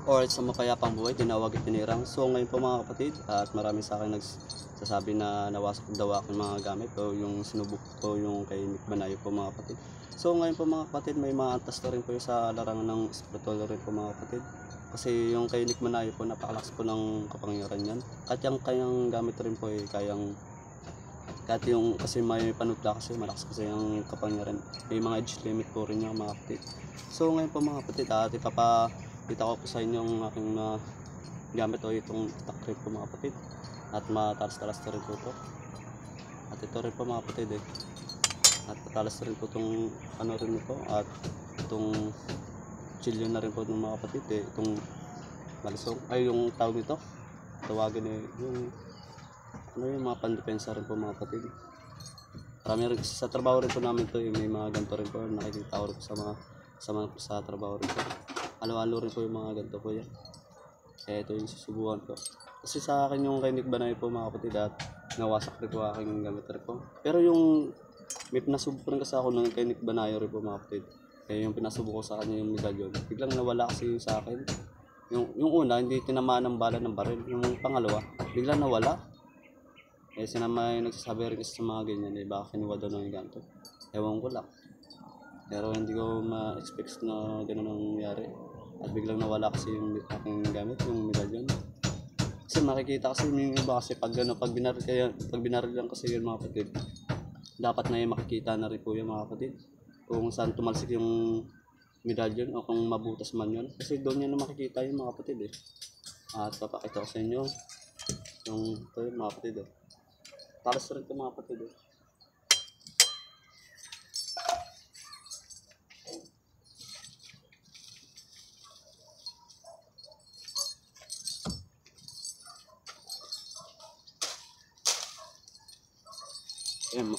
or sa mapayapang buhay, tinawag at tinirang. So ngayon po mga kapatid, at marami sa akin nagsasabi na nawasak daw aking mga gamit o yung sinubok ko yung kay Nick Banayo po mga kapatid. So ngayon po mga kapatid, may mga antas na rin po yung sa larangan ng espiritual rin po mga kapatid. Kasi yung kay Nick Manayo po, napakalakas po ng kapangyarihan yan. At yung kayang gamit rin po kayang kahit yung kasi may panutla kasi malakas kasi yung kapangyarihan. May mga age limit po rin yung mga kapatid. So ngayon po mga kapatid, at ipapakita ko po sa inyo yung aking gamit o itong takrip po mga kapatid. At matalas-talas na rin po ito. At ito rin po mga kapatid At patalas na rin po itong ano rin ito. At itong chilyo na rin po ng mga kapatid itong malisong ay yung tawag nito tawagin yung ano yung mga pandepensa rin po mga kapatid. Marami rin sa trabaho rin po namin to may mga ganito rin po nakikita ko rin po sa trabaho rin po. Halo-halo rin po yung mga ganito po yan. Kaya ito yung susubukan ko kasi sa akin yung kay Nick Banayo po mga kapatid at nawasak rin po aking gamit rin po. Pero yung may pinasubok rin kasi ako ng kay Nick Banayo rin po mga kapatid. Kaya yung pinasubok ko sa kanya yung medalyon, biglang nawala kasi yung sa akin. Yung una, hindi tinamaan ng bala ng baril. Yung pangalawa, biglang nawala. Eh may nagsasabi rin kasi sa mga ganyan, baka kinuha daw ng ganito. Ewan ko lang. Pero hindi ko ma-expect na gano'n ang nangyari. At biglang nawala kasi yung aking gamit, yung medalyon. Kasi makikita kasi yung iba kasi pag binaril lang kasi yung mga kapatid, dapat na yung makikita na rin po yung mga kapatid kung saan tumalsik yung medalyon o kung mabutas man yun. Kasi doon yun na makikita yung mga kapatid At papakita ko sa inyo yung ito yung mga kapatid Talas rin ito mga kapatid Ayan mo.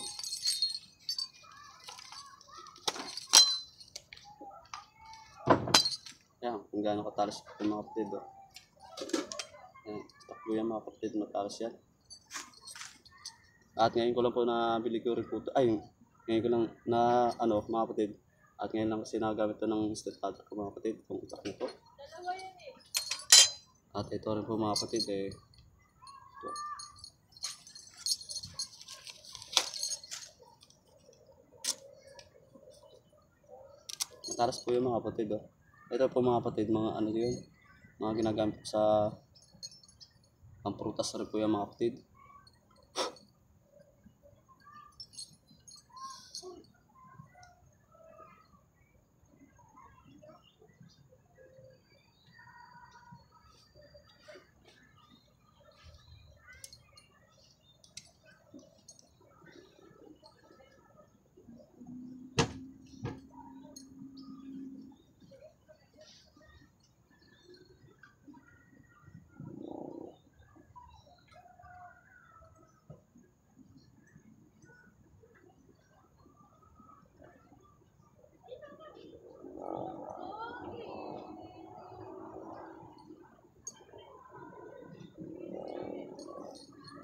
Ayan, kung gaano katalas ito mga kapatid Ayan, takbo yan mga kapatid, matalas yan. At ngayon ko lang po nabili ko rin po ito. Ay, ngayon ko lang na mga kapatid. At ngayon lang kasi nagamit ito ng step cutter ko mga kapatid. Itong itak nito. At ito rin po mga kapatid ito. Matalas po yung mga kapatid Ito po mga kapatid, mga ano yun. Mga ginagamit ko sa pangprutas rin po yung mga kapatid.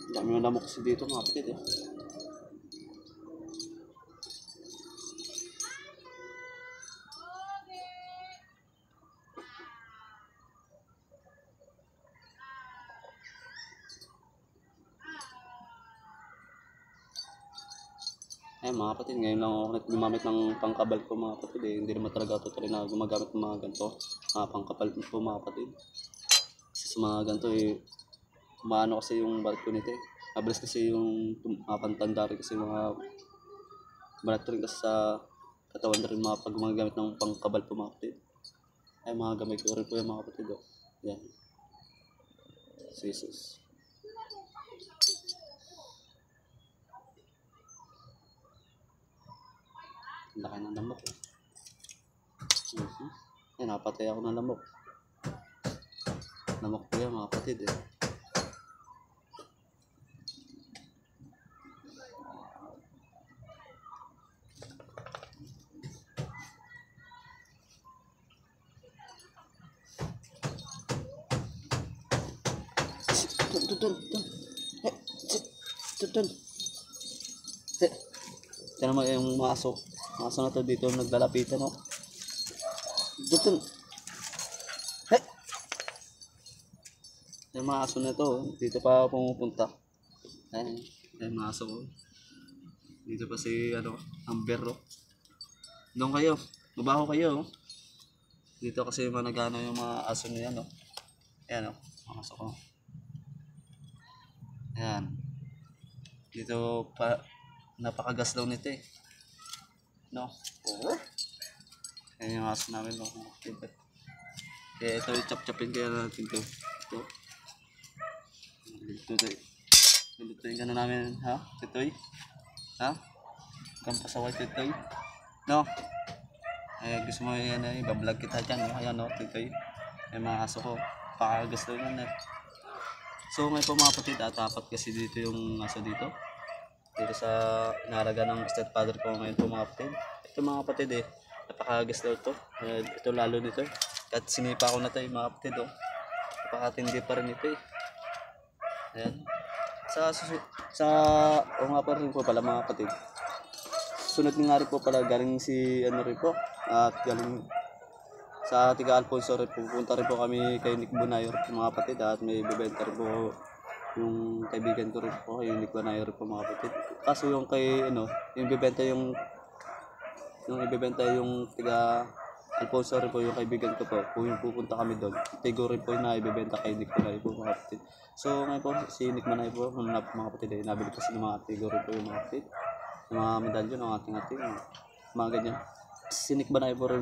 Dami yung lamok kasi dito mga kapatid Ay mga kapatid, ngayon lang ako gumamit ng pangkabal ko mga kapatid Hindi naman talaga totally na gumagamit ng mga ganito pangkabal po mga kapatid. Kasi sa mga ganito maano kasi yung barko nito Mabilis kasi yung pantanda rin kasi mga balat rin kasi sa katawan na rin mga pag gumagamit ng pangkabal po mga kapatid. Ay mga gamay ko rin po yung mga kapatid Yan. Scissors. Laki ng lamok Ay napatay ako ng lamok po yan mga kapatid Tutun. Tiyan mo yung maso na to dito naglalapitan Tutun. Yung mga aso na to, dito pa pumupunta. Ayan, ayan mga aso ko. Dito pa si Amber. Oh. Doon kayo, mabaho kayo. Oh. Dito kasi managano yung mga aso na yan. Oh. Ayan mga aso ko. Ayan. Dito pa, napakagas daw nito eh. No? Oo. Ayan yung aso namin. No? Kaya ito, chop-chopin kaya natin to. Ito. Lulutuin ka na namin, ha? Titoy? Ha? Kampasaway, Titoy? No? Gusto mo yan, ibablog kita dyan, no? Ayan, no, Titoy? Mga aso ko. Pakagas daw yan, eh. So, ngayon po mga kapatid, apat kasi dito yung aso dito. Dito sa inaraga ng stepfather ko ngayon po mga kapatid. Ito mga kapatid, napakagas daw ito. Ito lalo nito, eh. At sinipa ko na ito, mga kapatid, oh. Napakatindi pa rin ito, eh. Ayan. O nga pa rin po pala mga kapatid. Sunod nga rin po pala galing si rin po. At galing sa Tiga Alfonso rin po. Pupunta rin po kami kay Nick Bonayor mga kapatid. At may bibenta rin po yung kaibigan ko rin po. Kay Nick Bonayor po mga kapatid. Kaso yung kay yung bibenta yung ibebenta yung Tiga Alfonso rin po yung kaibigan ko po. Kung yung pupunta kami doon, Tigo rin po yung naibibenta kay Nick Manay po mga kapatid. So ngayon po, si Nick Manay po, mga kapatid, nabili kasi ng mga Tigo rin po yung mga kapatid. Yung mga medalyo ng ating mga ganyan. Si Nick Manay po rin